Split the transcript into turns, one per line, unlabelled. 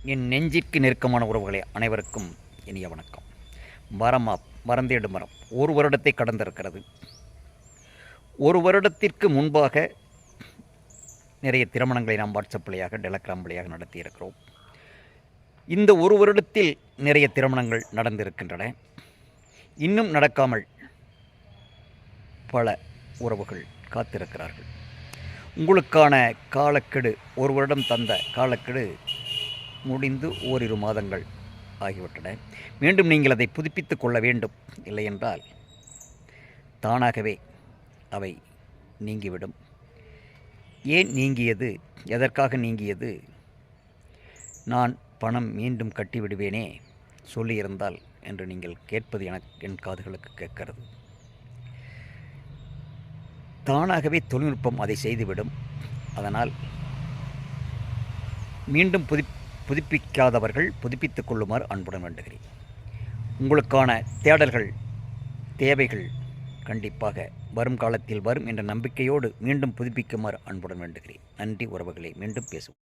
என் நெஞ்சிற்கு நெருக்கமான உறவுகளே அனைவருக்கும் இனிய வணக்கம். மரந்தேடு மரம் ஒரு வருடத்தை கடந்திருக்கிறது. ஒரு வருடத்திற்கு முன்பாக நிறைய திருமணங்களை நாம் வாட்ஸ்அப் வழியாக டெலகிராம் வழியாக நடத்தியிருக்கிறோம். இந்த ஒரு வருடத்தில் நிறைய திருமணங்கள் நடந்திருக்கின்றன. இன்னும் நடக்காமல் பல உறவுகள் காத்திருக்கிறார்கள். உங்களுக்கான காலக்கெடு, ஒரு வருடம் தந்த காலக்கெடு முடிந்து ஓரிரு மாதங்கள் ஆகிவிட்டன. மீண்டும் நீங்கள் அதை புதுப்பித்துக் கொள்ள வேண்டும். இல்லையென்றால் தானாகவே அவை நீங்கிவிடும். ஏன் நீங்கியது, எதற்காக நீங்கியது? நான் பணம் மீண்டும் கட்டிவிடுவேனே சொல்லியிருந்தால் என்று நீங்கள் கேட்பது என் காதுகளுக்கு கேட்கிறது. தானாகவே தொழில்நுட்பம் அதை செய்துவிடும். அதனால் மீண்டும் புதுப்பிக்காதவர்கள் புதுப்பித்துக் கொள்ளுமாறு அன்புடன் வேண்டுகிறேன். உங்களுக்கான தேடல்கள், தேவைகள் கண்டிப்பாக வரும் காலத்தில் வரும் என்ற நம்பிக்கையோடு மீண்டும் புதுப்பிக்குமாறு அன்புடன் வேண்டுகிறேன். நன்றி உறவுகளே, மீண்டும் பேசுவோம்.